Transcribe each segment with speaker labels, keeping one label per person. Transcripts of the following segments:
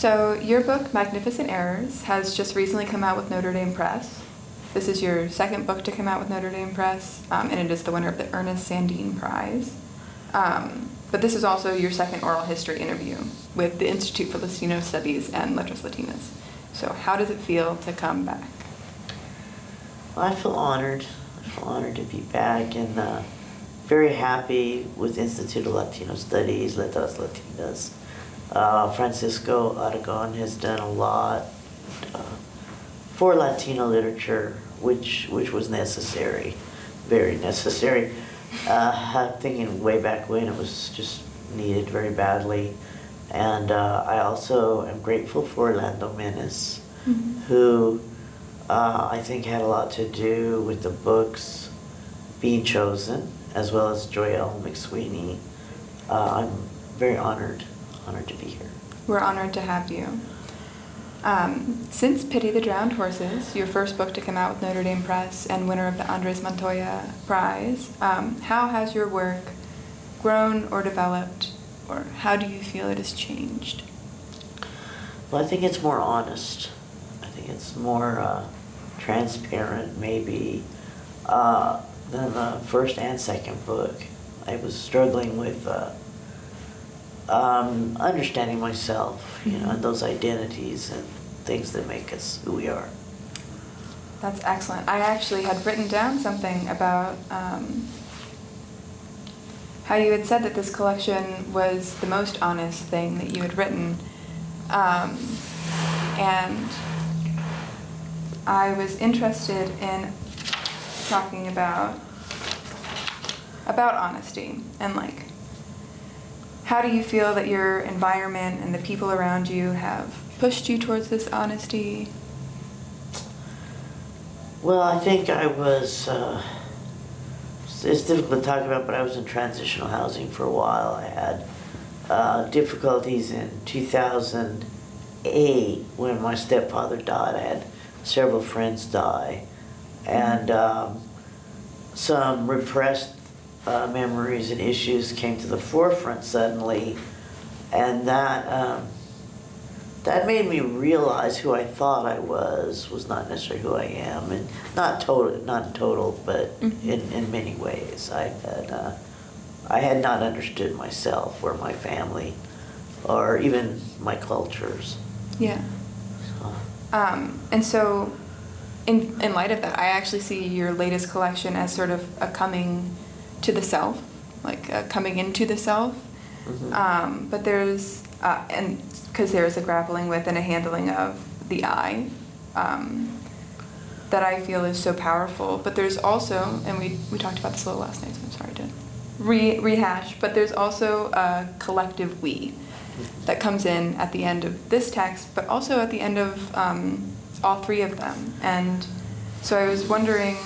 Speaker 1: So your book, Magnificent Errors, has just recently come out with Notre Dame Press. This is your second book to come out with Notre Dame Press, and it is the winner of the Ernest Sandine Prize. But this is also your second oral history interview with the Institute for Latino Studies and Letras Latinas. So how does it feel to come back?
Speaker 2: Well, I feel honored. I feel honored to be back, and very happy with Institute of Latino Studies, Letras Latinas. Francisco Aragon has done a lot for Latino literature, which was necessary, very necessary. I'm thinking way back when it was just needed very badly. And I also am grateful for Orlando Menace, who I think had a lot to do with the books being chosen, as well as Joelle McSweeney. I'm very honored to be here.
Speaker 1: We're honored to have you. Since Pity the Drowned Horses, your first book to come out with Notre Dame Press and winner of the Andres Montoya Prize, how has your work grown or developed, or how do you feel it has changed?
Speaker 2: Well, I think it's more honest. I think it's more transparent, maybe, than the first and second book. I was struggling with understanding myself, and those identities and things that make us who we are.
Speaker 1: That's excellent. I actually had written down something about how you had said that this collection was the most honest thing that you had written. And I was interested in talking about honesty and how do you feel that your environment and the people around you have pushed you towards this honesty?
Speaker 2: Well, I think I was, it's difficult to talk about, but I was in transitional housing for a while. I had difficulties in 2008 when my stepfather died. I had several friends die, and some repressed memories and issues came to the forefront suddenly, and that made me realize who I thought I was not necessarily who I am, and not total, but in many ways. I had not understood myself or my family, or even my cultures.
Speaker 1: Yeah. And so, in light of that, I actually see your latest collection as sort of a coming to the self, coming into the self. But there's, and because there's a grappling with and a handling of the I that I feel is so powerful. But there's also, and we talked about this a little last night, so I'm sorry to rehash, but there's also a collective we that comes in at the end of this text, but also at the end of all three of them. And so I was wondering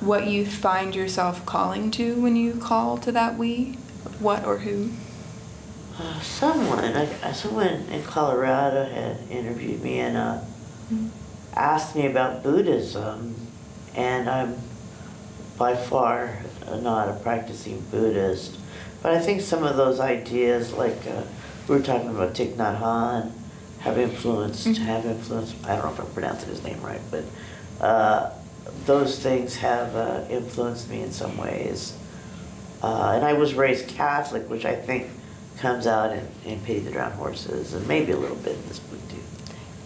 Speaker 1: what you find yourself calling to when you call to that we, what or who?
Speaker 2: Someone in Colorado had interviewed me and asked me about Buddhism, and I'm by far not a practicing Buddhist, but I think some of those ideas, we were talking about Thich Nhat Hanh, have influenced, I don't know if I'm pronouncing his name right, but those things have influenced me in some ways. And I was raised Catholic, which I think comes out in Pity the Drowned Horses, and maybe a little bit in this book too.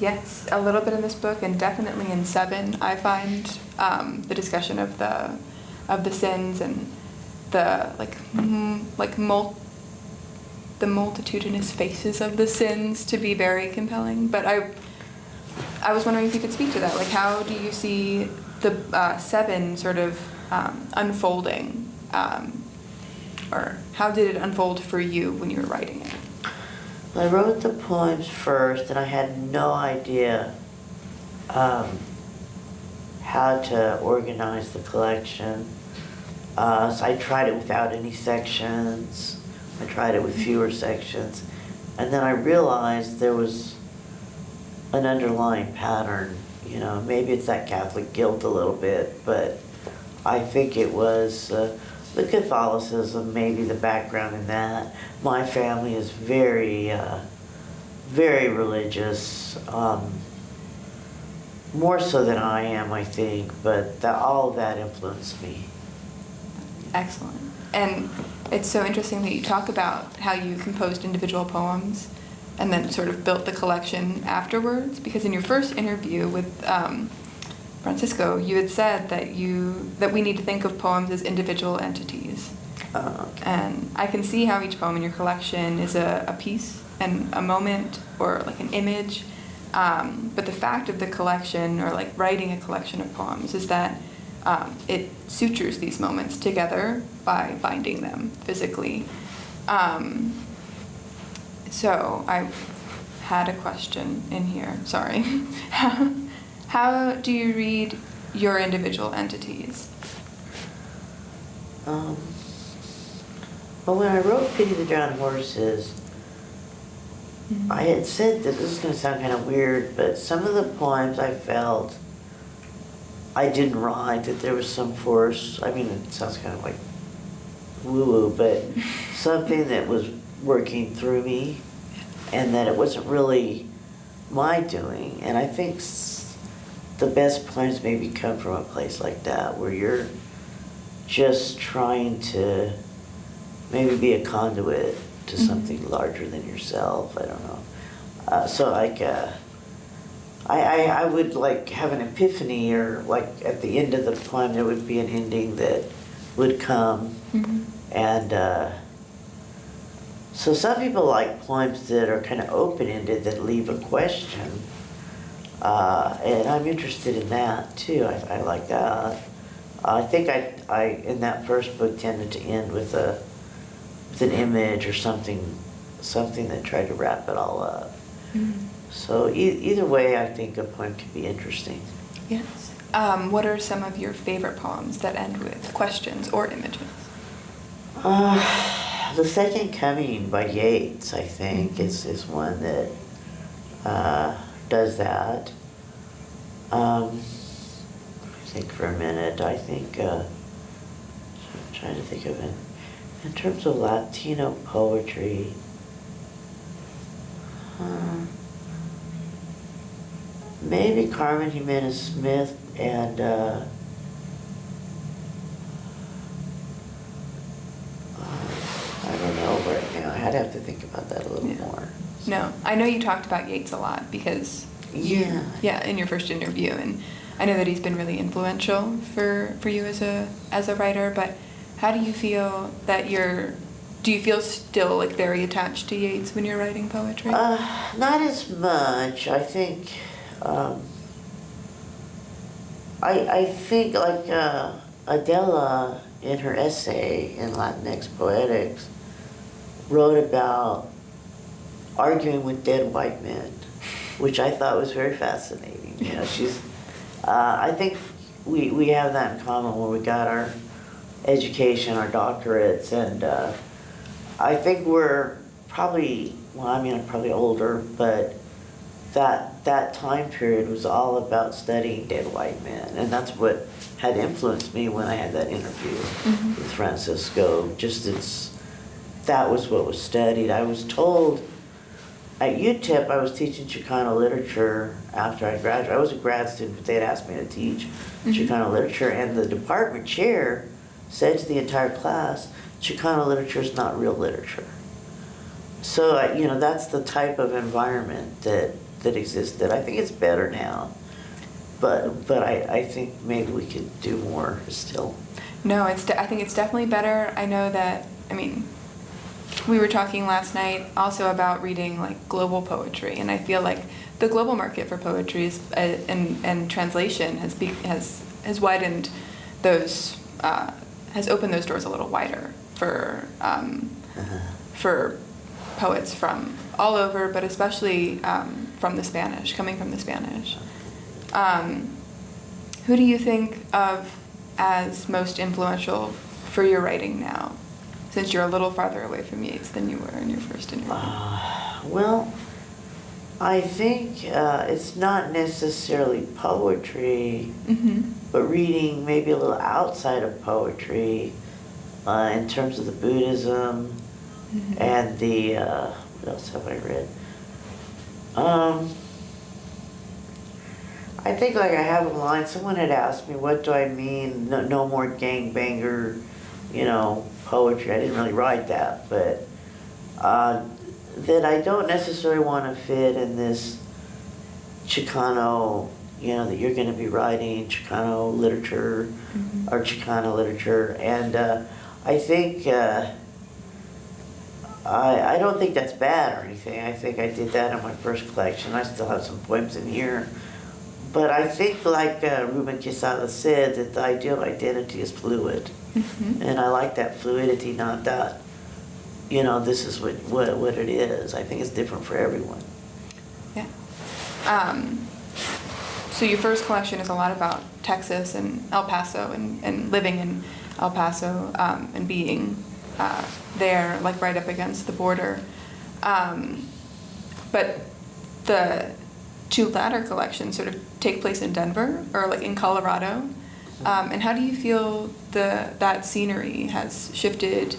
Speaker 1: Yes, a little bit in this book, and definitely in 7, I find the discussion of the sins and the the multitudinous faces of the sins to be very compelling. But I was wondering if you could speak to that. How do you see the 7 sort of unfolding, or how did it unfold for you when you were writing it?
Speaker 2: Well, I wrote the poems first, and I had no idea how to organize the collection. So I tried it without any sections. I tried it with fewer sections. And then I realized there was an underlying pattern. Maybe it's that Catholic guilt a little bit, but I think it was the Catholicism, maybe the background in that. My family is very very religious, more so than I am, I think, but all of that influenced me.
Speaker 1: Excellent. And it's so interesting that you talk about how you composed individual poems and then sort of built the collection afterwards, because in your first interview with Francisco, you had said that we need to think of poems as individual entities.
Speaker 2: Okay.
Speaker 1: And I can see how each poem in your collection is a piece and a moment or like an image. But the fact of the collection, or like writing a collection of poems, is that it sutures these moments together by binding them physically. So I had a question in here, sorry. How do you read your individual entities?
Speaker 2: Well, when I wrote Pity the Drowned Horses, I had said that this is going to sound kind of weird, but some of the poems I felt I didn't write, that there was some force. I mean, it sounds kind of like woo-woo, but something that was working through me, and that it wasn't really my doing. And I think the best poems maybe come from a place like that, where you're just trying to maybe be a conduit to something larger than yourself. I don't know. So like, I would like have an epiphany, or like at the end of the poem there would be an ending that would come. And so some people like poems that are kind of open-ended, that leave a question. And I'm interested in that too. I like that. I think I in that first book tended to end with an image or something that tried to wrap it all up. So either way, I think a poem can be interesting.
Speaker 1: Yes. What are some of your favorite poems that end with questions or images?
Speaker 2: The Second Coming by Yeats, I think, is one that does that. Think for a minute. I think, I'm trying to think of it. In terms of Latino poetry, maybe Carmen Jimenez Smith and I don't know right now. I'd have to think about that a little more.
Speaker 1: No, I know you talked about Yeats a lot because in your first interview, and I know that he's been really influential for you as a writer. But how do you feel that do you feel still like very attached to Yeats when you're writing poetry?
Speaker 2: Not as much. I think I think like Adela in her essay in Latinx Poetics wrote about arguing with dead white men, which I thought was very fascinating. You know, she's. I think we have that in common when we got our education, our doctorates, and I think we're probably, well, I mean, I'm probably older, but that time period was all about studying dead white men, and that's what had influenced me when I had that interview with Francisco. That was what was studied. I was told at UTEP I was teaching Chicano literature after I graduated. I was a grad student, but they had asked me to teach Chicano literature, and the department chair said to the entire class, Chicano literature is not real literature. So, that's the type of environment that existed. I think it's better now, but I think maybe we could do more still.
Speaker 1: No, I think it's definitely better. I know that, we were talking last night also about reading like global poetry, and I feel like the global market for poetry and translation has widened those, has opened those doors a little wider for poets from all over, but especially coming from the Spanish. Who do you think of as most influential for your writing now, since you're a little farther away from Yeats than you were in your first interview?
Speaker 2: Well, I think it's not necessarily poetry, but reading maybe a little outside of poetry in terms of the Buddhism and the, what else have I read? I think like I have a line, someone had asked me, what do I mean, no more gangbanger, poetry. I didn't really write that, but that I don't necessarily want to fit in this Chicano, that you're going to be writing Chicano literature or Chicana literature. And I think, I don't think that's bad or anything. I think I did that in my first collection. I still have some poems in here. But I think, like Ruben Quesada said, that the ideal identity is fluid. And I like that fluidity, not that, this is what it is. I think it's different for everyone.
Speaker 1: Yeah. So your first collection is a lot about Texas and El Paso and living in El Paso and being there, like right up against the border. But the two latter collections sort of take place in Denver or like in Colorado. And how do you feel that scenery has shifted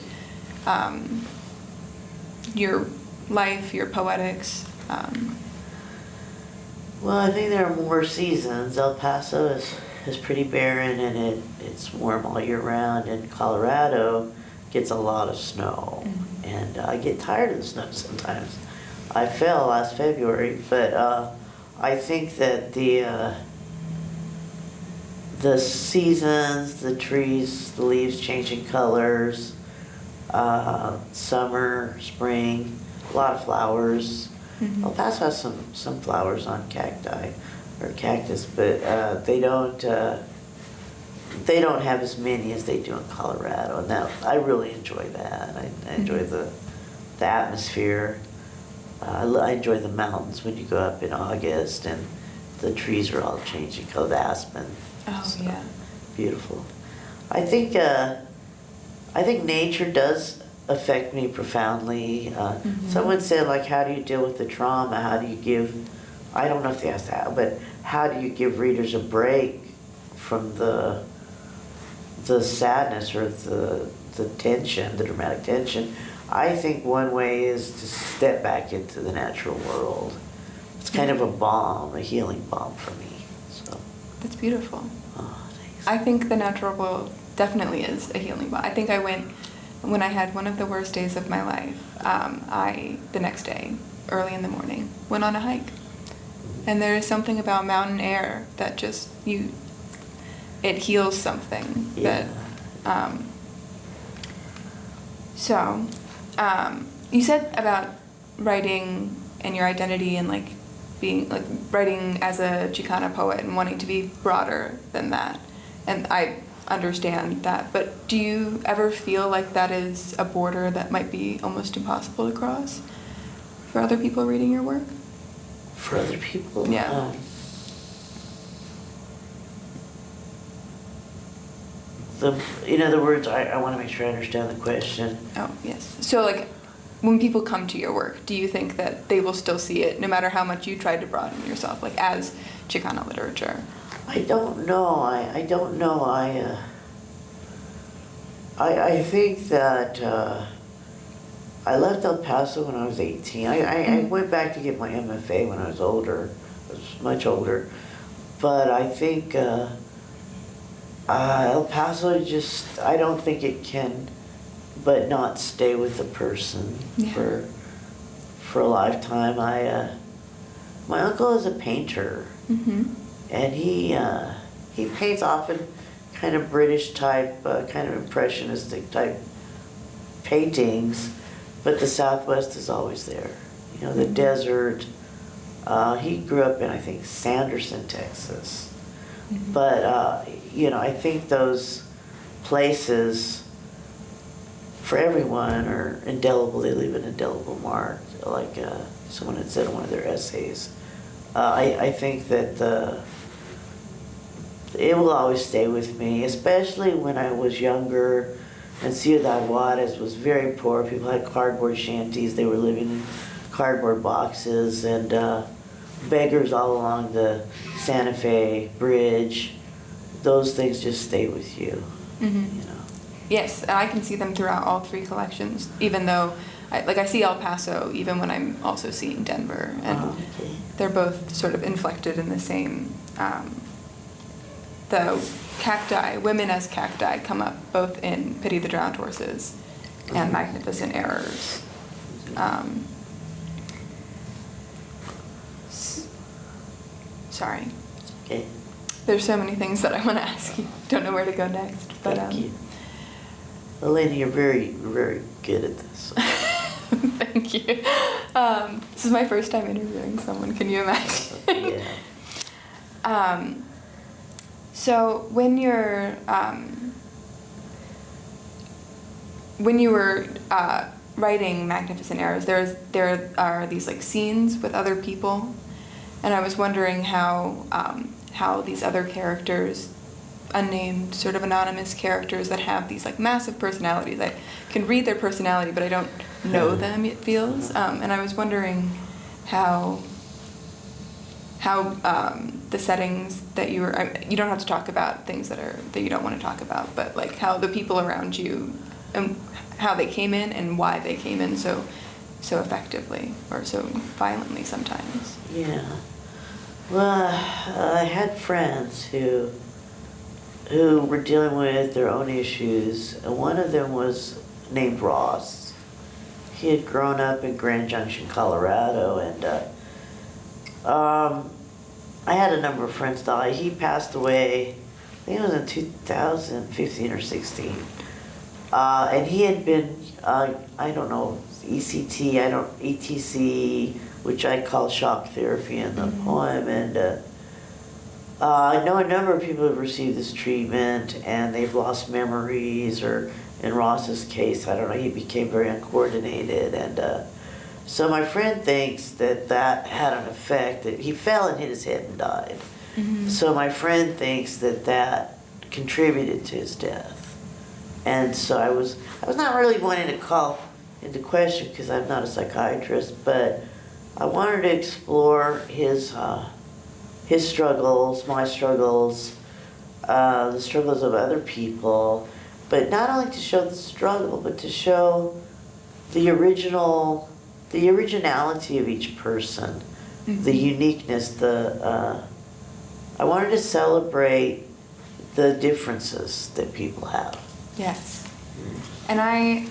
Speaker 1: your life, your poetics?
Speaker 2: Well, I think there are more seasons. El Paso is pretty barren and it's warm all year round, and Colorado gets a lot of snow. And I get tired of the snow sometimes. I fell last February, but I think that the seasons, the trees, the leaves changing colors, summer, spring, a lot of flowers. El Paso has some flowers on cacti or cactus, but they don't have as many as they do in Colorado. And I really enjoy that. I enjoy the atmosphere. I enjoy the mountains when you go up in August and the trees are all changing color, the aspen.
Speaker 1: Oh, so yeah.
Speaker 2: Beautiful. I think nature does affect me profoundly. Someone said, like, how do you deal with the trauma? How do you give, I don't know if they asked that, but how do you give readers a break from the sadness or the tension, the dramatic tension? I think one way is to step back into the natural world. It's kind of a balm, a healing balm for me. So
Speaker 1: that's beautiful.
Speaker 2: Oh, thanks.
Speaker 1: I think the natural world definitely is a healing balm. I think I went, when I had one of the worst days of my life, the next day, early in the morning, went on a hike. And there is something about mountain air that just, it heals something.
Speaker 2: Yeah.
Speaker 1: You said about writing and your identity and like being like writing as a Chicana poet and wanting to be broader than that. And I understand that, but do you ever feel like that is a border that might be almost impossible to cross for other people reading your work?
Speaker 2: For other people?
Speaker 1: Yeah.
Speaker 2: In other words, I want to make sure I understand the question.
Speaker 1: Oh, yes. So like when people come to your work, do you think that they will still see it no matter how much you try to broaden yourself, like as Chicana literature?
Speaker 2: I don't know. I don't know. I think that I left El Paso when I was 18. I went back to get my MFA when I was older. I was much older. But I think El Paso just, I don't think it can but not stay with the person for a lifetime. My uncle is a painter. And he paints often kind of British type, kind of impressionistic type paintings, but the Southwest is always there. The desert. He grew up in, I think, Sanderson, Texas. But, I think those places for everyone are indelible. They leave an indelible mark, like someone had said in one of their essays. I think that it will always stay with me, especially when I was younger and Ciudad Juarez was very poor. People had cardboard shanties. They were living in cardboard boxes, and beggars all along the Santa Fe Bridge. Those things just stay with you,
Speaker 1: Yes, and I can see them throughout all three collections, even though I see El Paso even when I'm also seeing Denver, and
Speaker 2: Okay.
Speaker 1: they're both sort of inflected in the same. The cacti, women as cacti, come up both in Pity the Drowned Horses and Magnificent Errors. Sorry.
Speaker 2: Okay.
Speaker 1: There's so many things that I want to ask you. Don't know where to go next. But,
Speaker 2: Thank you. Alaina, you're very, very good at this.
Speaker 1: Thank you. This is my first time interviewing someone. Can you imagine?
Speaker 2: Yeah.
Speaker 1: So when you were writing Magnificent Errors, there are these like scenes with other people, and I was wondering how these other characters, unnamed, sort of anonymous characters that have these like massive personalities. I can read their personality, but I don't know them, it feels. And I was wondering how the settings that you don't have to talk about things that you don't want to talk about, but like how the people around you and how they came in and why they came in so effectively or so violently sometimes.
Speaker 2: Yeah. Well, I had friends who were dealing with their own issues, and one of them was named Ross. He had grown up in Grand Junction, Colorado, and I had a number of friends die. He passed away, I think it was in 2015 or 16. And he had been, I don't know, ETC, which I call shock therapy in the poem, and I know a number of people have received this treatment and they've lost memories, or in Ross's case, I don't know, he became very uncoordinated, and so my friend thinks that had an effect, that he fell and hit his head and died.
Speaker 1: Mm-hmm.
Speaker 2: So my friend thinks that contributed to his death. And so I was not really wanting to call into question, because I'm not a psychiatrist, but I wanted to explore his struggles, my struggles, the struggles of other people, but not only to show the struggle, but to show the originality of each person,
Speaker 1: Mm-hmm.
Speaker 2: the uniqueness, I wanted to celebrate the differences that people have.
Speaker 1: Yes. And I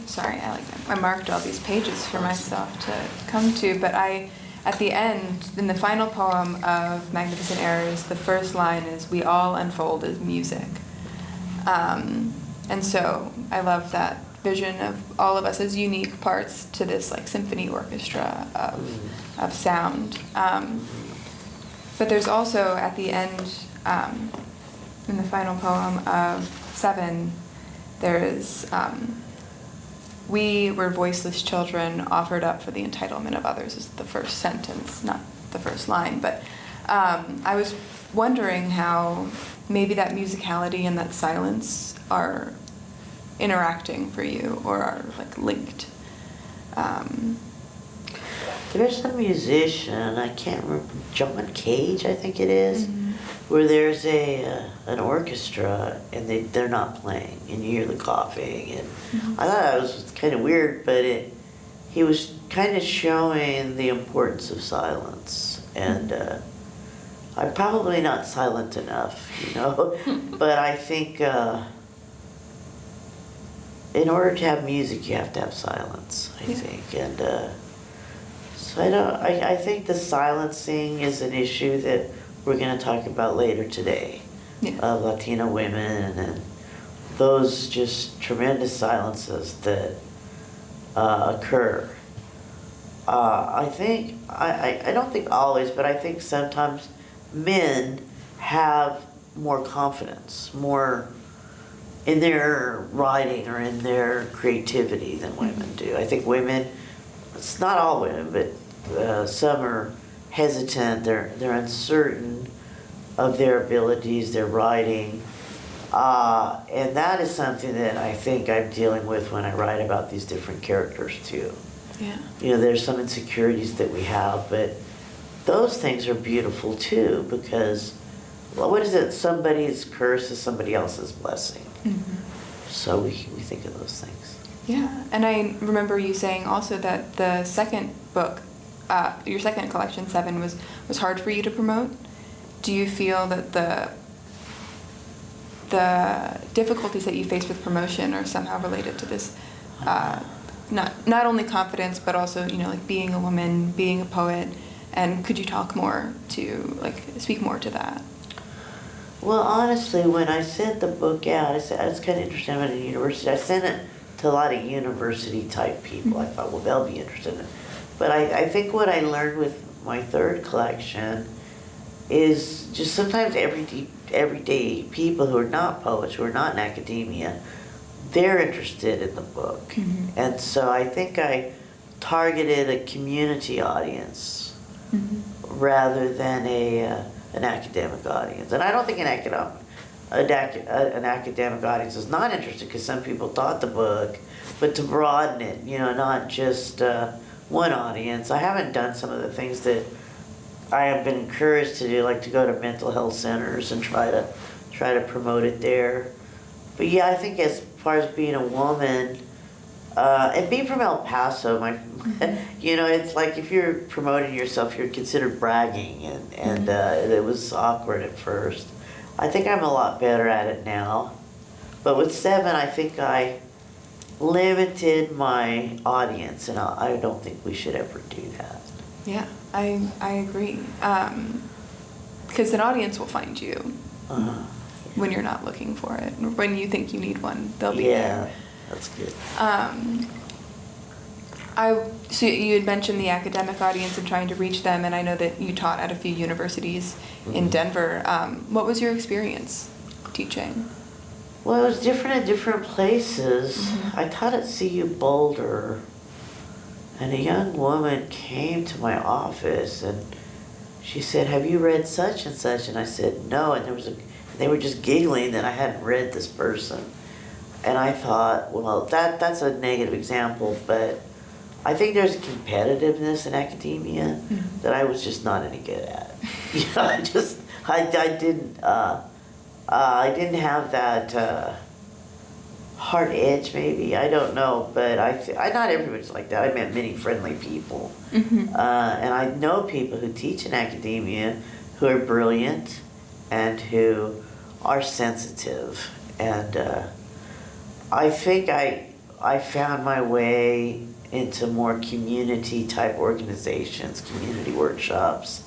Speaker 1: marked all these pages for myself to come to, but at the end, in the final poem of Magnificent Errors, the first line is, "We all unfold as music." And so I love that vision of all of us as unique parts to this like symphony orchestra of sound. But there's also at the end, in the final poem of 7, there is, "We were voiceless children offered up for the entitlement of others," is the first sentence, not the first line. But I was wondering how maybe that musicality and that silence are interacting for you, or are like linked.
Speaker 2: There's a musician, I can't remember, John Cage, I think it is, where there's an orchestra and they're not playing, and you hear the coughing, and I thought it was kind of weird, but he was kind of showing the importance of silence, and I'm probably not silent enough, but I think in order to have music, you have to have silence, I think, and so I think the silencing is an issue that we're going to talk about later today, of Latina women and those just tremendous silences that occur. I think, I don't think always, but I think sometimes men have more confidence, more in their writing or in their creativity than women do. I think women, it's not all women, but some are hesitant, they're uncertain of their abilities, their writing, and that is something that I think I'm dealing with when I write about these different characters too.
Speaker 1: Yeah.
Speaker 2: There's some insecurities that we have, but those things are beautiful too, because, well, what is it? Somebody's curse is somebody else's blessing.
Speaker 1: Mm-hmm.
Speaker 2: So we think of those things.
Speaker 1: Yeah, and I remember you saying also that the second book, your second collection, Seven, was hard for you to promote. Do you feel that the difficulties that you face with promotion are somehow related to this, not only confidence, but also, like being a woman, being a poet, and could you talk more to, speak more to that?
Speaker 2: Well, honestly, when I sent the book out, it's kind of interesting. I'm at a university. I sent it to a lot of university-type people. I thought, well, they'll be interested in it. But I think what I learned with my third collection is just sometimes everyday people who are not poets, who are not in academia, they're interested in the book.
Speaker 1: Mm-hmm.
Speaker 2: And so I think I targeted a community audience rather than an academic audience. And I don't think an academic audience is not interested, because some people taught the book, but to broaden it, not just one audience. I haven't done some of the things that I have been encouraged to do, like to go to mental health centers and try to promote it there. But yeah, I think as far as being a woman, and being from El Paso, it's like if you're promoting yourself, you're considered bragging, and it was awkward at first. I think I'm a lot better at it now. But with Seven, I think I limited my audience, and I don't think we should ever do that.
Speaker 1: Yeah, I agree. Because an audience will find you when you're not looking for it. When you think you need one, they'll be there.
Speaker 2: Yeah, that's good.
Speaker 1: So you had mentioned the academic audience and trying to reach them, and I know that you taught at a few universities in Denver. What was your experience teaching?
Speaker 2: Well, it was different at different places. I taught at CU Boulder, and a young woman came to my office and she said, "Have you read such and such?" And I said, "No." And they were just giggling that I hadn't read this person. And I thought, well, that's a negative example, but I think there's a competitiveness in academia that I was just not any good at. I didn't have that hard edge, maybe. I don't know, but not everybody's like that. I met many friendly people. And I know people who teach in academia who are brilliant and who are sensitive. And I think I found my way into more community-type organizations, community workshops.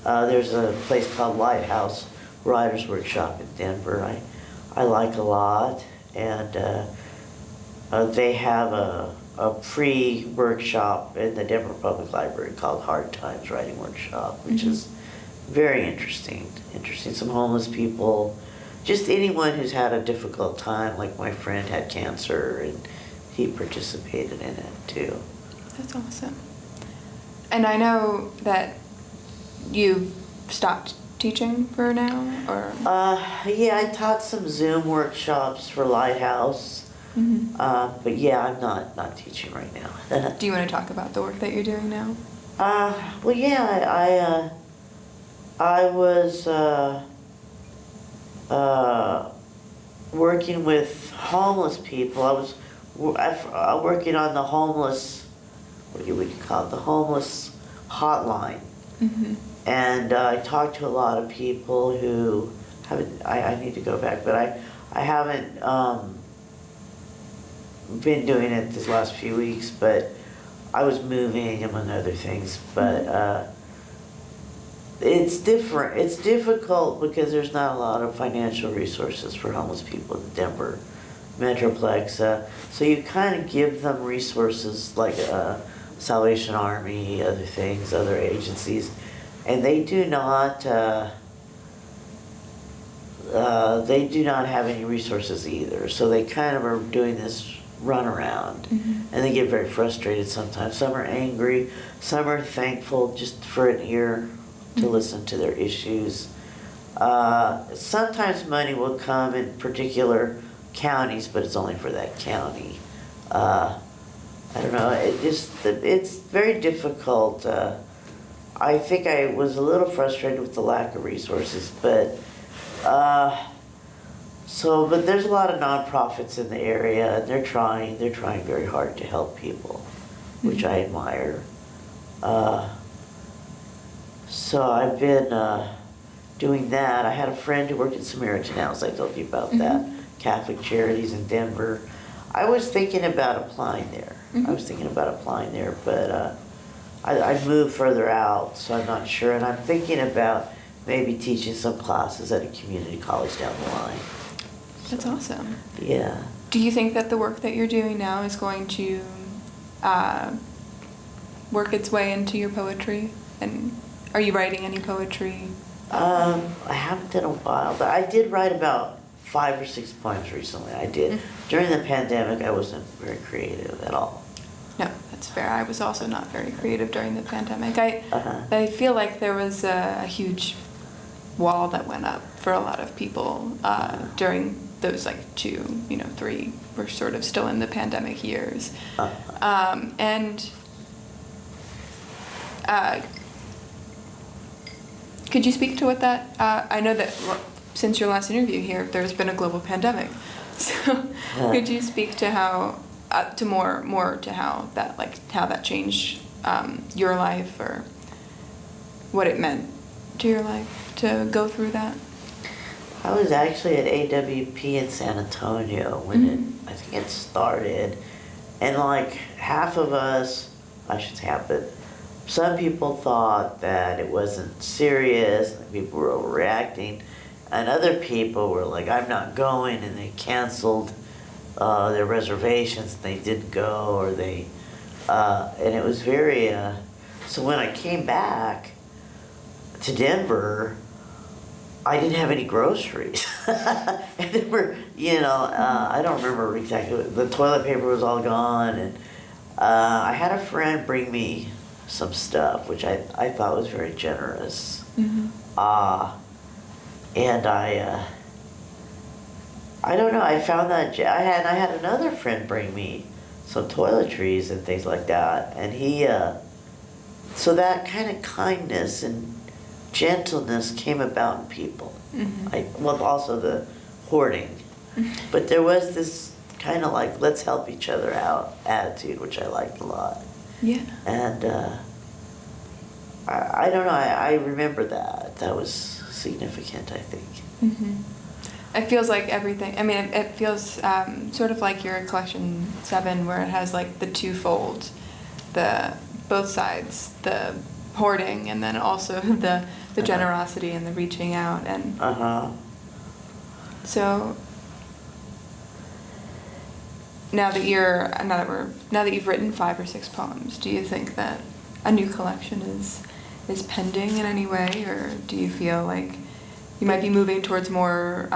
Speaker 2: There's a place called Lighthouse Writers Workshop in Denver I like a lot, and they have a free workshop in the Denver Public Library called Hard Times Writing Workshop, which is very interesting. Some homeless people, just anyone who's had a difficult time, like my friend had cancer, and he participated in it too.
Speaker 1: That's awesome. And I know that you've stopped teaching for now, or?
Speaker 2: Yeah, I taught some Zoom workshops for Lighthouse, but yeah, I'm not teaching right now.
Speaker 1: Do you want to talk about the work that you're doing now?
Speaker 2: Well, yeah, I was working with homeless people. I was working on the homeless, what do you call it, the homeless hotline. And I talked to a lot of people who haven't, I need to go back, but I haven't been doing it this last few weeks, but I was moving among other things. But it's different. It's difficult because there's not a lot of financial resources for homeless people in the Denver Metroplex. So you kind of give them resources like Salvation Army, other things, other agencies. And they do not have any resources either. So they kind of are doing this runaround, and they get very frustrated sometimes. Some are angry, some are thankful just for an ear to listen to their issues. Sometimes money will come in particular counties, but it's only for that county. I don't know. It's very difficult. I think I was a little frustrated with the lack of resources, but So, but there's a lot of nonprofits in the area, and they're trying very hard to help people, which I admire. So I've been doing that. I had a friend who worked at Samaritan House, I told you about that, Catholic Charities in Denver. I was thinking about applying there. But I moved further out, so I'm not sure. And I'm thinking about maybe teaching some classes at a community college down the line.
Speaker 1: That's awesome.
Speaker 2: Yeah.
Speaker 1: Do you think that the work that you're doing now is going to work its way into your poetry? And are you writing any poetry?
Speaker 2: I haven't in a while, but I did write about 5 or 6 poems recently. I did. During the pandemic, I wasn't very creative at all.
Speaker 1: No, that's fair. I was also not very creative during the pandemic. I feel like there was a huge wall that went up for a lot of people during those 2, 3 were sort of still in the pandemic years. Could you speak to what that, I know that since your last interview here, there's been a global pandemic. So could you speak to how, more to how that changed your life, or what it meant to your life to go through that?
Speaker 2: I was actually at AWP in San Antonio when I think it started, and half of us, I should say half, but some people thought that it wasn't serious, and people were overreacting, and other people were like, I'm not going, and they canceled their reservations, and they didn't go, or and it was very, so when I came back to Denver, I didn't have any groceries. And there were, I don't remember exactly, the toilet paper was all gone, and I had a friend bring me some stuff, which I thought was very generous. And I don't know, I found that, I had another friend bring me some toiletries and things like that, and he, so that kind of kindness and gentleness came about in people. Well, also the hoarding. But there was this kind of let's help each other out attitude, which I liked a lot.
Speaker 1: Yeah.
Speaker 2: And I don't know, I remember that. That was significant, I think.
Speaker 1: It feels like everything, it feels sort of like your collection 7, where it has the twofold, both sides, the hoarding and then also the generosity and the reaching out. And so now that you've written 5 or 6 poems, do you think that a new collection is pending in any way, or do you feel like you might be moving towards more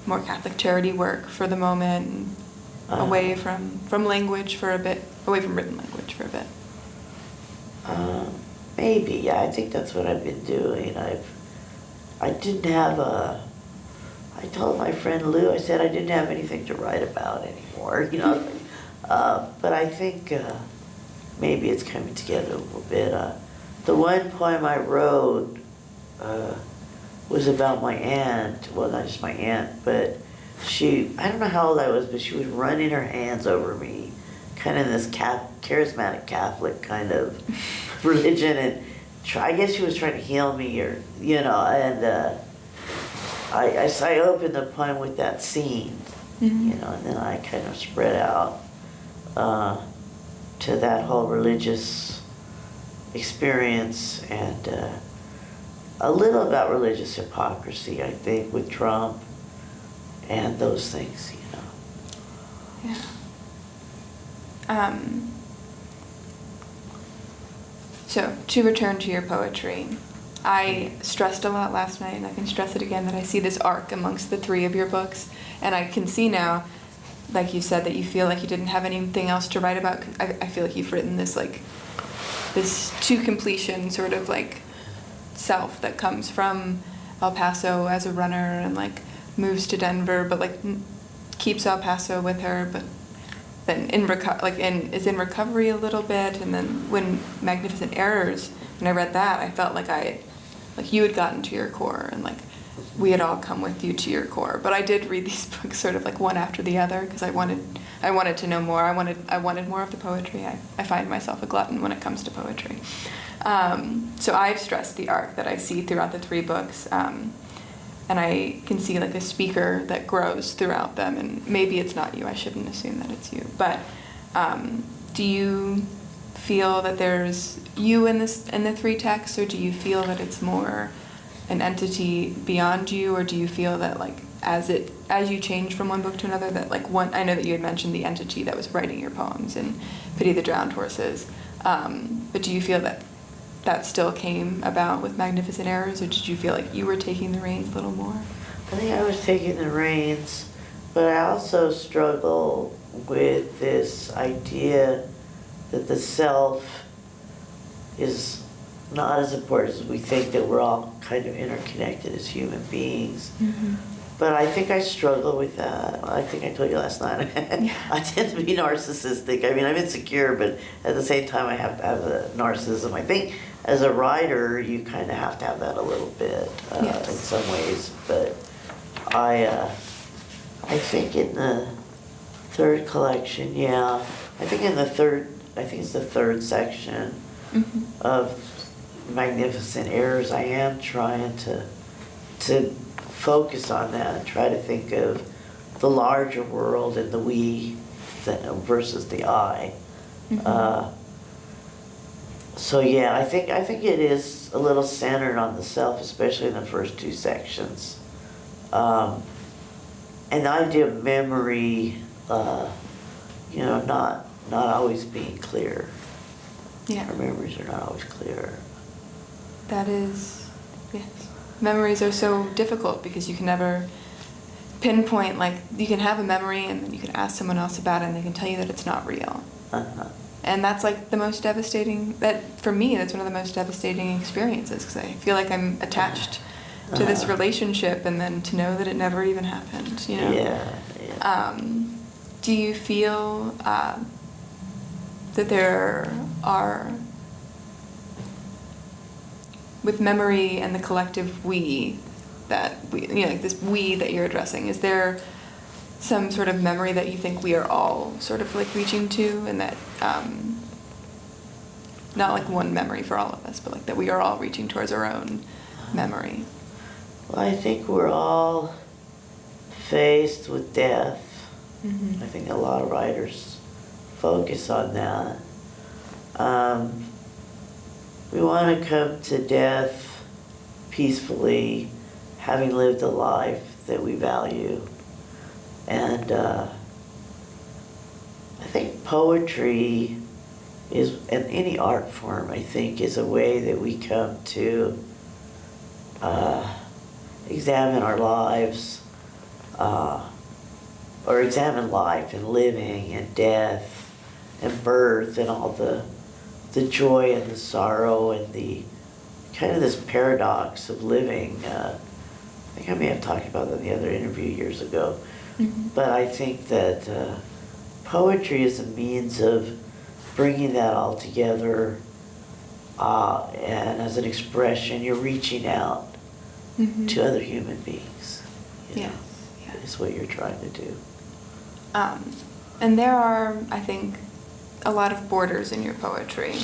Speaker 1: Catholic charity work for the moment, and away from language for a bit, away from written language for a bit?
Speaker 2: Maybe, yeah, I think that's what I've been doing. I didn't have I told my friend Lou, I said I didn't have anything to write about anymore, but I think maybe it's coming together a little bit. The one poem I wrote was about my aunt, well, not just my aunt, but I don't know how old I was, but she was running her hands over me, kind of this charismatic Catholic kind of religion, and I guess she was trying to heal me, or, and I opened the poem with that scene, and then I kind of spread out to that whole religious experience, and a little about religious hypocrisy, I think, with Trump and those things,
Speaker 1: Yeah. So, to return to your poetry, I stressed a lot last night, and I can stress it again, that I see this arc amongst the 3 of your books, and I can see now, like you said, that you feel like you didn't have anything else to write about. I feel like you've written this to completion sort of self that comes from El Paso as a runner, and moves to Denver, but keeps El Paso with her, but then is in recovery a little bit. And then when Magnificent Errors, when I read that, I felt like you had gotten to your core, and we had all come with you to your core. But I did read these books sort of like one after the other because I wanted to know more. I wanted more of the poetry. I find myself a glutton when it comes to poetry. So I've stressed the arc that I see throughout the 3 books, and I can see like a speaker that grows throughout them. And maybe it's not you. I shouldn't assume that it's you. But do you feel that there's you in the 3 texts, or do you feel that it's more an entity beyond you, or do you feel that like as you change from one book to another, that like I know that you had mentioned the entity that was writing your poems in Pity the Drowned Horses, but do you feel that still came about with Magnificent Errors, or did you feel like you were taking the reins a little more?
Speaker 2: I think I was taking the reins, but I also struggle with this idea that the self is not as important as we think, that we're all kind of interconnected as human beings.
Speaker 1: Mm-hmm.
Speaker 2: But I think I struggle with that. I think I told you last night.
Speaker 1: Yeah.
Speaker 2: I tend to be narcissistic. I mean, I'm insecure, but at the same time, I have to have a narcissism. I think as a writer, you kind of have to have that a little bit
Speaker 1: Yes.
Speaker 2: in some ways. But I think in the 3rd collection, yeah, I think it's the 3rd section
Speaker 1: Mm-hmm.
Speaker 2: of Magnificent Errors, I am trying to focus on that and try to think of the larger world and the we versus the I.
Speaker 1: Mm-hmm.
Speaker 2: So yeah, I think it is a little centered on the self, especially in the first 2 sections. And the idea of memory, not always being clear.
Speaker 1: Yeah.
Speaker 2: Our memories are not always clear.
Speaker 1: That is, yes. Memories are so difficult because you can never pinpoint, like, you can have a memory and then you can ask someone else about it and they can tell you that it's not real.
Speaker 2: Uh-huh.
Speaker 1: And that's like the most devastating, for me, that's one of the most devastating experiences because I feel like I'm attached to this relationship and then to know that it never even happened, you know?
Speaker 2: Yeah.
Speaker 1: Do you feel that there are, with memory and the collective we, like this we that you're addressing, is there some sort of memory that you think we are all sort of like reaching to, and that, not like one memory for all of us, but like that we are all reaching towards our own memory?
Speaker 2: Well, I think we're all faced with death.
Speaker 1: Mm-hmm.
Speaker 2: I think a lot of writers focus on that. We want to come to death peacefully, having lived a life that we value. And I think poetry is, and any art form, I think, is a way that we come to examine our lives, or examine life and living and death and birth and all the joy and the sorrow and the kind of this paradox of living. I think I may have talked about that in the other interview years ago.
Speaker 1: Mm-hmm.
Speaker 2: But I think that poetry is a means of bringing that all together, and as an expression, you're reaching out
Speaker 1: Mm-hmm.
Speaker 2: to other human beings.
Speaker 1: Yeah.
Speaker 2: Is what you're trying to do.
Speaker 1: And there are, I think, a lot of borders in your poetry.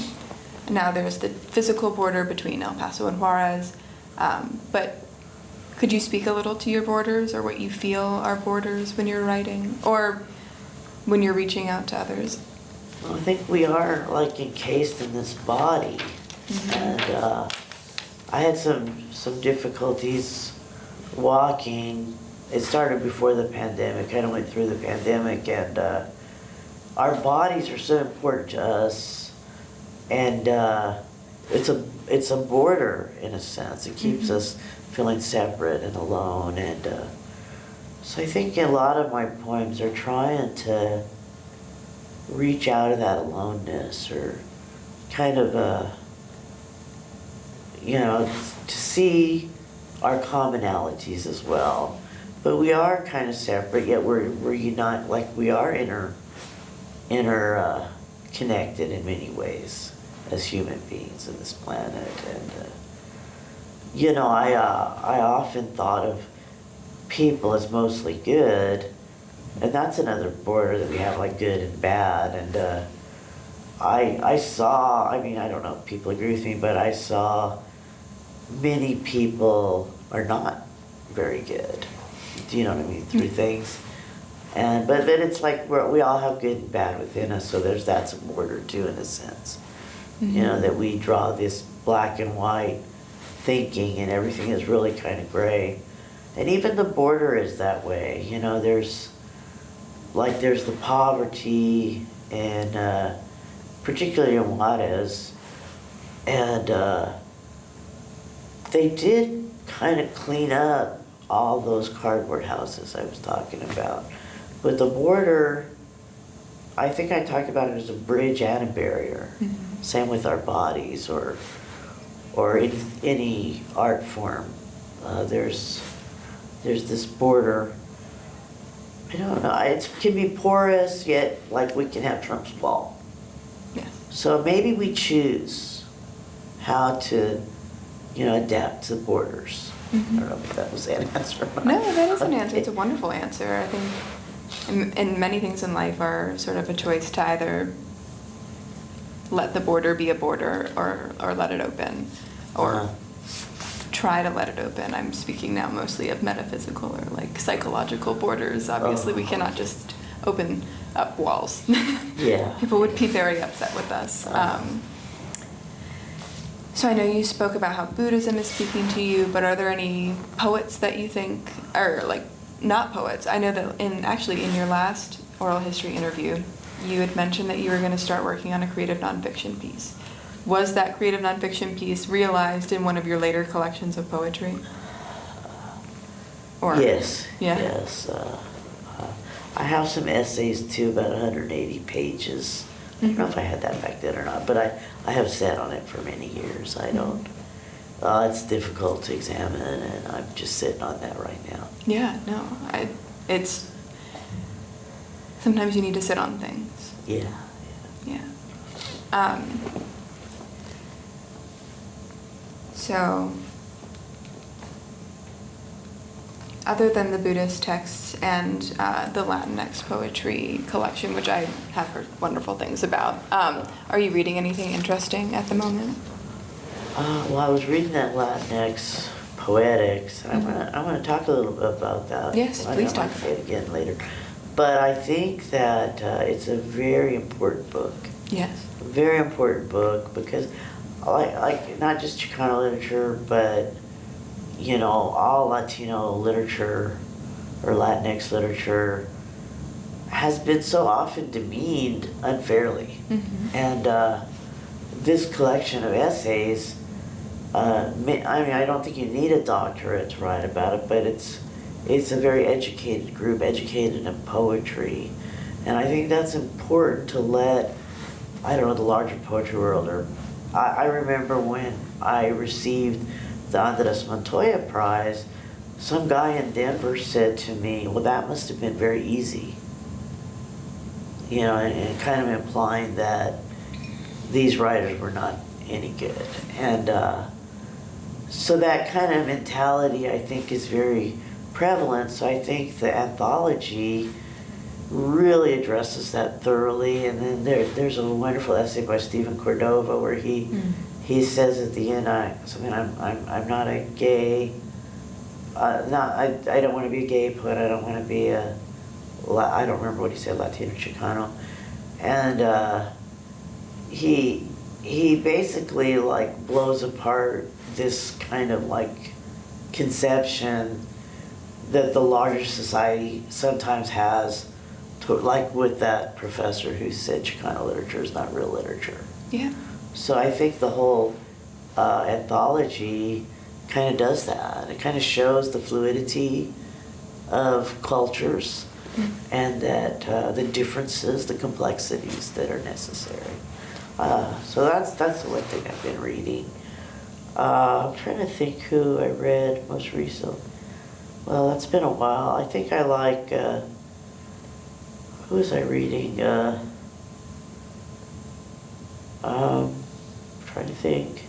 Speaker 1: Now there's the physical border between El Paso and Juarez, but could you speak a little to your borders, or what you feel are borders when you're writing, or when you're reaching out to others?
Speaker 2: Well, I think we are like encased in this body,
Speaker 1: Mm-hmm.
Speaker 2: and I had some difficulties walking. It started before the pandemic, kind of went through the pandemic, and our bodies are so important to us, and it's a border in a sense. It keeps
Speaker 1: Mm-hmm.
Speaker 2: us feeling separate and alone, and so I think a lot of my poems are trying to reach out of that aloneness, or kind of to see our commonalities as well. But we are kind of separate, yet we're united, like we are connected in many ways as human beings on this planet. And I often thought of people as mostly good, and that's another border that we have, like good and bad. And I saw, I mean, I don't know if people agree with me, but I saw many people are not very good. Do you know what I mean? Through things. But then it's like we all have good and bad within us, so that's a border too, in a sense. That we draw this black and white thinking, and everything is really kind of gray. And even the border is that way. There's the poverty, and particularly in Juarez, and they did kind of clean up all those cardboard houses I was talking about. But the border, I think I talked about it as a bridge and a barrier. Same with our bodies, or any art form. There's this border. I don't know. It can be porous, yet like we can have Trump's wall.
Speaker 1: Yes.
Speaker 2: So maybe we choose how to, adapt to borders. I don't know if that was an answer.
Speaker 1: No, that is an answer. It's a wonderful answer. I think and many things in life are sort of a choice to either let the border be a border or let it open, or try to let it open. I'm speaking now mostly of metaphysical or like psychological borders. Obviously, we cannot just open up walls.
Speaker 2: Yeah.
Speaker 1: People would be very upset with us. So I know you spoke about how Buddhism is speaking to you, but are there any poets that you think, or like not poets? I know that in your last oral history interview, you had mentioned that you were going to start working on a creative nonfiction piece. Was that creative nonfiction piece realized in one of your later collections of poetry?
Speaker 2: Yes.
Speaker 1: Yeah?
Speaker 2: Yes. I have some essays too, about 180 pages. I don't know if I had that back then or not, but I have sat on it for many years. I don't. It's difficult to examine, and I'm just sitting on that right now.
Speaker 1: Yeah, no. It's sometimes you need to sit on things.
Speaker 2: Yeah.
Speaker 1: Yeah. So, other than the Buddhist texts and the Latinx poetry collection, which I have heard wonderful things about, are you reading anything interesting at the moment?
Speaker 2: Well, I was reading that Latinx Poetics, and I want to talk a little bit about that.
Speaker 1: Yes, please talk.
Speaker 2: I might say it again later. But I think that it's a very important book.
Speaker 1: Yes.
Speaker 2: A very important book, because like not just Chicano literature, but all Latino literature or Latinx literature has been so often demeaned unfairly. And this collection of essays, I don't think you need a doctorate to write about it, but it's a very educated group, educated in poetry. And I think that's important to let, the larger poetry world, or I remember when I received the Andres Montoya Prize, some guy in Denver said to me, well, that must have been very easy. And kind of implying that these writers were not any good. And so that kind of mentality, I think, is very prevalent. So I think the anthology really addresses that thoroughly. And then there's a wonderful essay by Stephen Cordova where he says at the end, I'm not a gay, I don't want to be a gay poet, I don't want to be I don't remember what he said, Latino Chicano. And he basically like blows apart this kind of like conception that the larger society sometimes has, like with that professor who said Chicano literature is not real literature.
Speaker 1: Yeah.
Speaker 2: So I think the whole anthology kind of does that. It kind of shows the fluidity of cultures and that the differences, the complexities that are necessary. So that's the one thing I've been reading. I'm trying to think who I read most recently. Well, that's been a while. I think I like, who was I reading? Trying to think.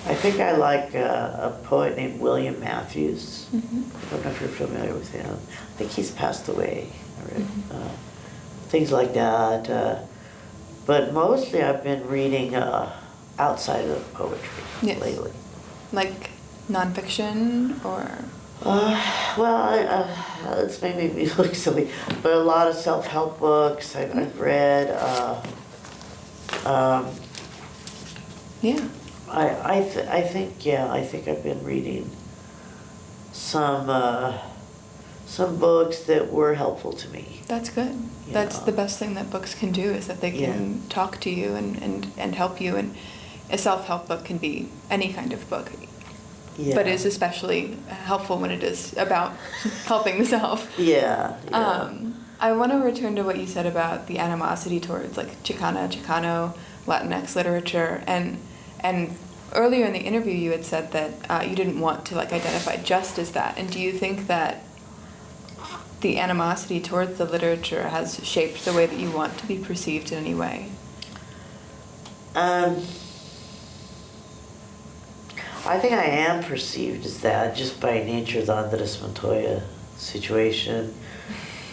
Speaker 2: I think I like a poet named William Matthews.
Speaker 1: Mm-hmm.
Speaker 2: I don't know if you're familiar with him. I think he's passed away already.
Speaker 1: Mm-hmm.
Speaker 2: Things like that. But mostly I've been reading outside of poetry
Speaker 1: Yes.
Speaker 2: lately.
Speaker 1: Like nonfiction or?
Speaker 2: Well, it's maybe me look silly, but a lot of self-help books I've read.
Speaker 1: Yeah.
Speaker 2: I think I've been reading some books that were helpful to me.
Speaker 1: That's good. That's the best thing that books can do, is that they can talk to you and help you. And a self-help book can be any kind of book, but is especially helpful when it is about helping the self.
Speaker 2: Yeah.
Speaker 1: I want to return to what you said about the animosity towards like Chicano, Latinx literature, and earlier in the interview you had said that you didn't want to like identify just as that. And do you think that the animosity towards the literature has shaped the way that you want to be perceived in any way?
Speaker 2: I think I am perceived as that just by nature of the Andres Montoya situation.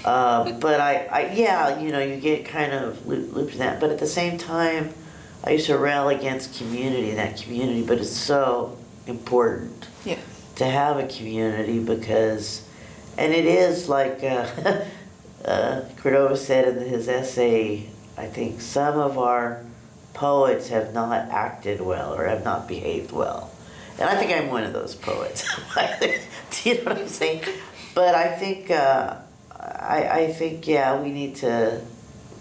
Speaker 2: But you get kind of looped in that. But at the same time, I used to rail against that community, but it's so important to have a community because, and it is like Cordova said in his essay, I think some of our poets have not acted well or have not behaved well. And I think I'm one of those poets. Do you know what I'm saying? But I think,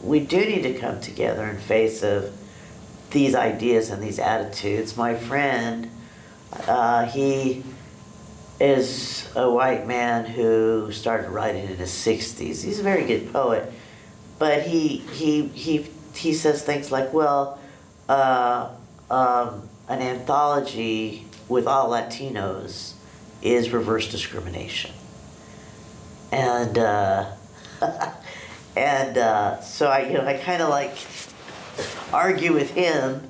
Speaker 2: we do need to come together in face of these ideas and these attitudes. My friend, he is a white man who started writing in his 60s. He's a very good poet, but he says things like, well, an anthology with all Latinos is reverse discrimination. And so I kind of like argue with him,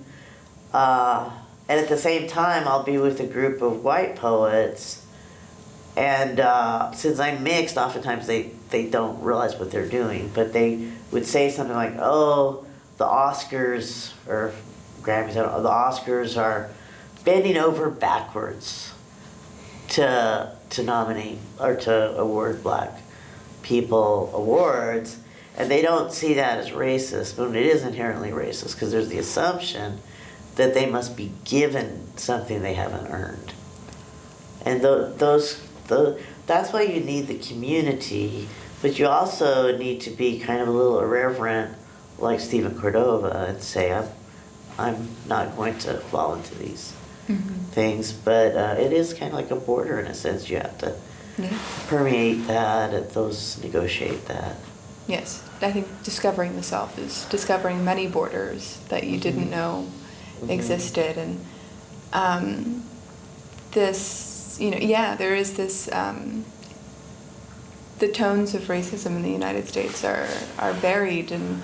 Speaker 2: and at the same time I'll be with a group of white poets, and since I'm mixed, oftentimes they don't realize what they're doing, but they would say something like, oh, the Oscars, or Grammys, the Oscars are bending over backwards to nominate or to award black people awards, and they don't see that as racist, but it is inherently racist because there's the assumption that they must be given something they haven't earned. And that's why you need the community, but you also need to be kind of a little irreverent like Stephen Cordova and say, I'm not going to fall into these things, but it is kind of like a border in a sense. You have to permeate that, negotiate that.
Speaker 1: Yes, I think discovering the self is discovering many borders that you didn't know existed, and this, there is this. The tones of racism in the United States are buried, and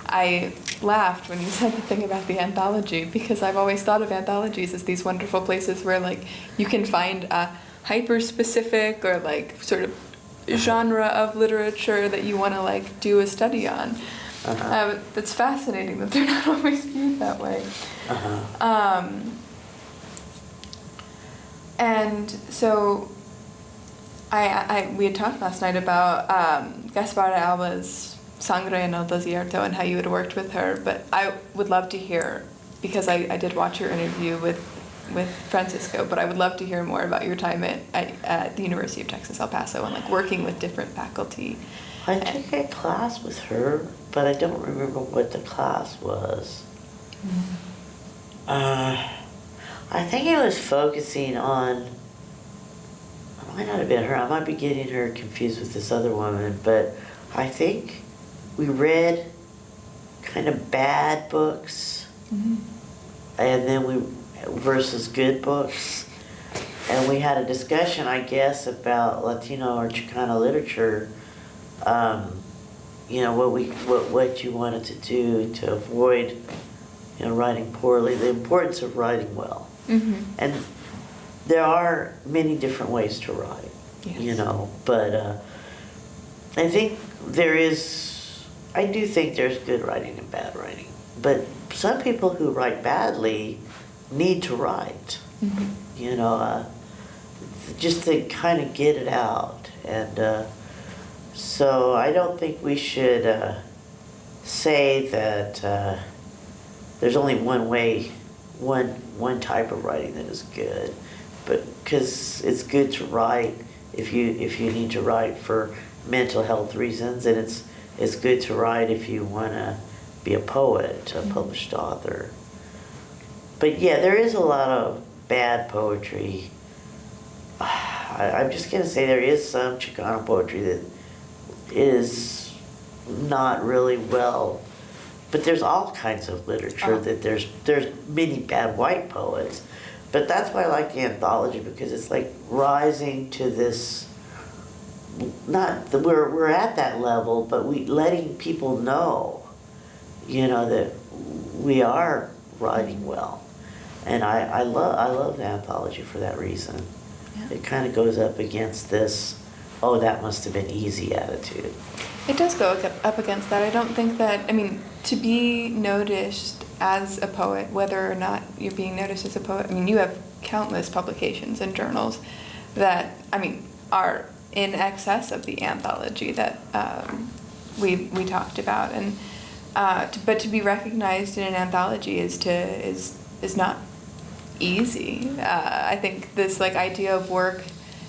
Speaker 1: I laughed when you said the thing about the anthology, because I've always thought of anthologies as these wonderful places where like you can find a hyper-specific or like sort of genre of literature that you want to like do a study on. It's fascinating that they're not always viewed that way. And so we had talked last night about Gaspar Alba's Sangre en el Desierto and how you had worked with her, but I would love to hear, because I did watch your interview with Francisco, but I would love to hear more about your time at the University of Texas El Paso and like working with different faculty.
Speaker 2: I took a class with her, but I don't remember what the class was. I think it was focusing on, it might not have been her, I might be getting her confused with this other woman, but I think we read kind of bad books, and then versus good books, and we had a discussion, I guess, about Latino or Chicano literature, what you wanted to do to avoid writing poorly, the importance of writing well.
Speaker 1: Mm-hmm.
Speaker 2: And there are many different ways to write,
Speaker 1: Yes.
Speaker 2: but I think I do think there's good writing and bad writing. But some people who write badly need to write,
Speaker 1: Mm-hmm.
Speaker 2: Just to kind of get it out. And so I don't think we should say that there's only one way, one type of writing that is good, but because it's good to write if you need to write for mental health reasons, and it's good to write if you want to be a poet, a published author. But yeah, there is a lot of bad poetry. I'm just gonna say there is some Chicano poetry that is not really well. But there's all kinds of literature that there's many bad white poets. But that's why I like the anthology, because it's like rising to this, we're at that level, but letting people know, that we are writing well. And I love the anthology for that reason.
Speaker 1: Yeah.
Speaker 2: It kind of goes up against this, oh, that must have been easy attitude.
Speaker 1: It does go up against that. I don't think that, to be noticed as a poet, whether or not you're being noticed as a poet, you have countless publications and journals that, are in excess of the anthology that we talked about. And but to be recognized in an anthology is not easy. I think this idea of work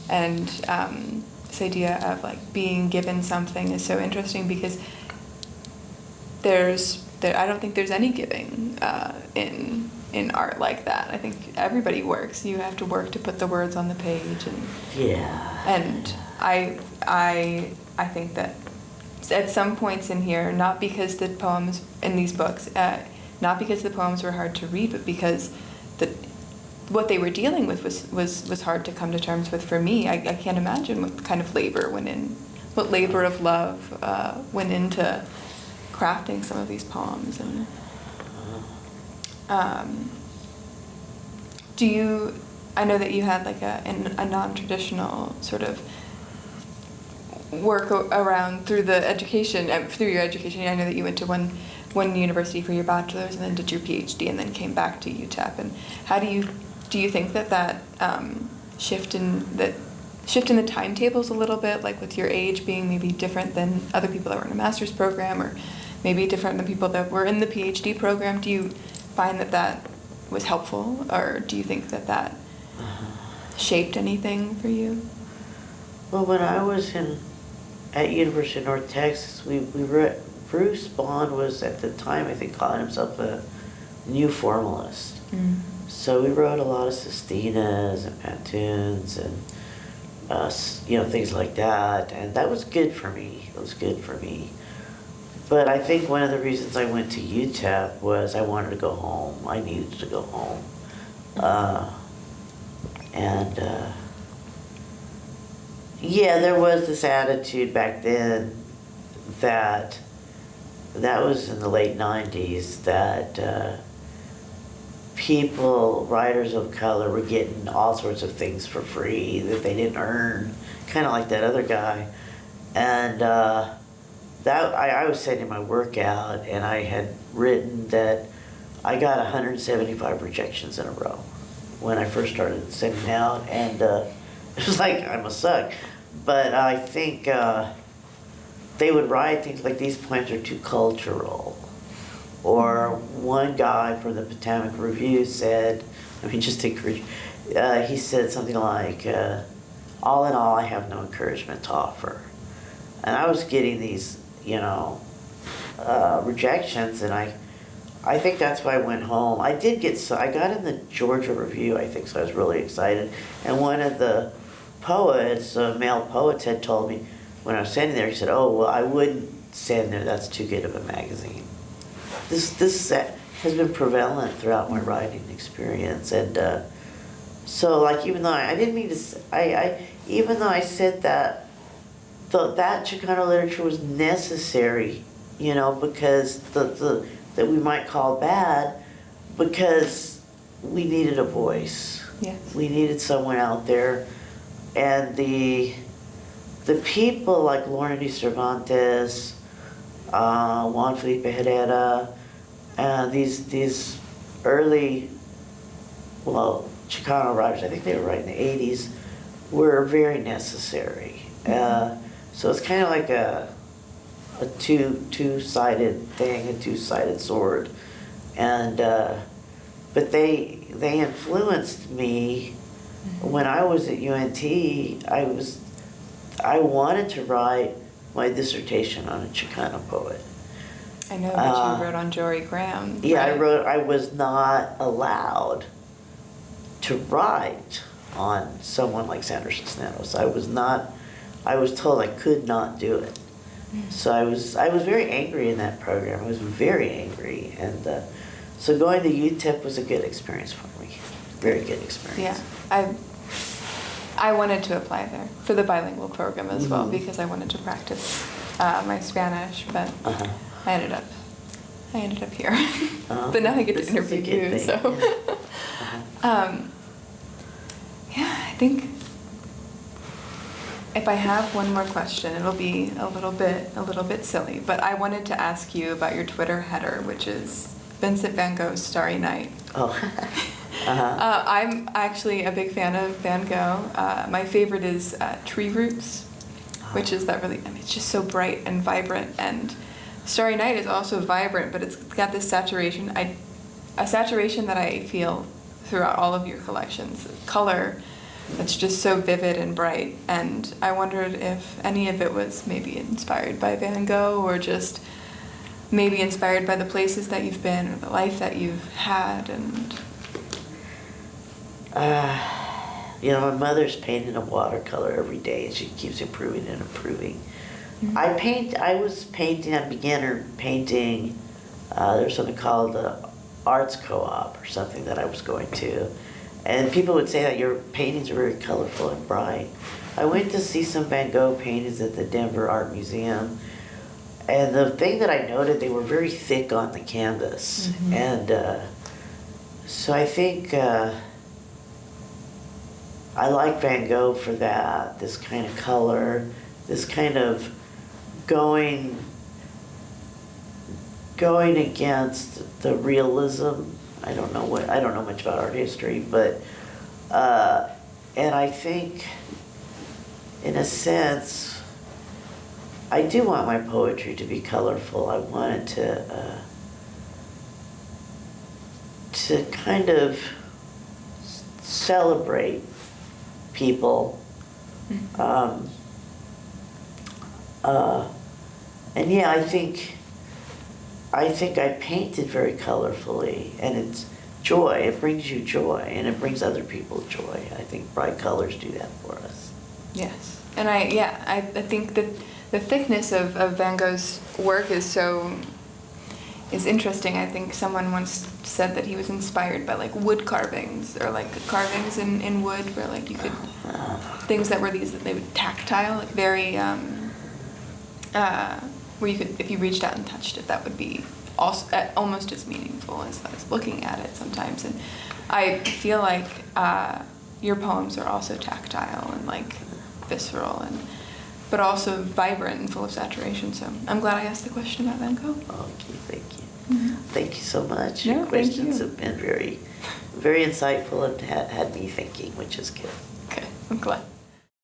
Speaker 1: and this idea of being given something is so interesting, because I don't think there's any giving in art like that. I think everybody works. You have to work to put the words on the page, and I think that at some points in here, not because the poems in these books, not because the poems were hard to read, but because what they were dealing with was hard to come to terms with for me. I can't imagine what kind of labor went in, what labor of love went into crafting some of these poems. And I know that you had a non-traditional sort of work around through your education. I know that you went to one university for your bachelor's and then did your PhD and then came back to UTEP. And how do you think that shift in the timetables a little bit, with your age being maybe different than other people that were in a master's program, or maybe different than people that were in the PhD program? Do you find that was helpful, or do you think that shaped anything for you?
Speaker 2: Well, when I was at University of North Texas, Bruce Bond was at the time, I think, calling himself a new formalist.
Speaker 1: Mm.
Speaker 2: So we wrote a lot of sestinas and pantoons and things like that, and that was good for me. But I think one of the reasons I went to UTEP was I wanted to go home. I needed to go home. Yeah, there was this attitude back then that was in the late 90s, that writers of color were getting all sorts of things for free that they didn't earn, kind of like that other guy. And I was sending my work out, and I had written that I got 175 rejections in a row when I first started sending out, and it was like, I must suck. But I think they would write things like, these poems are too cultural. Or one guy from the Potomac Review said, just to encourage, he said something like, all in all, I have no encouragement to offer. And I was getting these, rejections, and I think that's why I went home. I got in the Georgia Review, I think, so I was really excited. And one of the poets, male poets, had told me when I was sending there, he said, oh, well, I wouldn't send there, that's too good of a magazine. This has been prevalent throughout my writing experience. And so, even though I didn't mean to, even though I said that Chicano literature was necessary, because that we might call bad, because we needed a voice.
Speaker 1: Yes.
Speaker 2: We needed someone out there, and the people like Lorna de Cervantes, Juan Felipe Herrera, these early, well, Chicano writers, I think they were right in the 80s, were very necessary. So it's kind of like a two-sided thing, a two-sided sword. And but they influenced me. When I was at UNT, I wanted to write my dissertation on a Chicano poet.
Speaker 1: I know that you wrote on Jory Graham.
Speaker 2: Yeah,
Speaker 1: right?
Speaker 2: I was not allowed to write on someone like Sandra Cisneros. I was told I could not do it. So I was very angry in that program. I was very angry, and so going to UTEP was a good experience for me. Very good experience.
Speaker 1: Yeah, I wanted to apply there for the bilingual program as well because I wanted to practice my Spanish, but I ended up here. But now I get to interview you, so. Yeah, I think if I have one more question, it'll be a little bit silly, but I wanted to ask you about your Twitter header, which is Vincent van Gogh's Starry Night.
Speaker 2: Oh.
Speaker 1: I'm actually a big fan of Van Gogh. My favorite is Tree Roots, which is that really, I mean, it's just so bright and vibrant, and Starry Night is also vibrant, but it's got this saturation, a saturation that I feel throughout all of your collections. Color that's just so vivid and bright, and I wondered if any of it was maybe inspired by Van Gogh or just maybe inspired by the places that you've been or the life that you've had. And
Speaker 2: my mother's painting a watercolor every day, and she keeps improving and improving.
Speaker 1: Mm-hmm.
Speaker 2: I was painting, a beginner painting, there's something called the arts co-op or something that I was going to. And people would say that your paintings are very colorful and bright. I went to see some Van Gogh paintings at the Denver Art Museum. And the thing that I noted, they were very thick on the canvas. Mm-hmm. And so I think I like Van Gogh for that, this kind of color, this kind of going against the realism. I don't know much about art history, but and I think, in a sense, I do want my poetry to be colorful. I want it to kind of celebrate people. Mm-hmm. And yeah, I think I painted very colorfully, and it's joy. It brings you joy, and it brings other people joy. I think bright colors do that for us.
Speaker 1: Yes, and I think that the thickness of Van Gogh's work is interesting. I think someone once said that he was inspired by like wood carvings or like carvings in wood, where like you could things that were they were tactile, like very where you could, if you reached out and touched it, that would be also almost as meaningful as looking at it sometimes. And I feel like your poems are also tactile and like visceral, but also vibrant and full of saturation. So I'm glad I asked the question about Van Gogh.
Speaker 2: Okay, thank you.
Speaker 1: Mm-hmm.
Speaker 2: Thank you so much.
Speaker 1: No,
Speaker 2: your questions
Speaker 1: thank you.
Speaker 2: have been very, very insightful and had me thinking, which is good.
Speaker 1: Okay, I'm glad.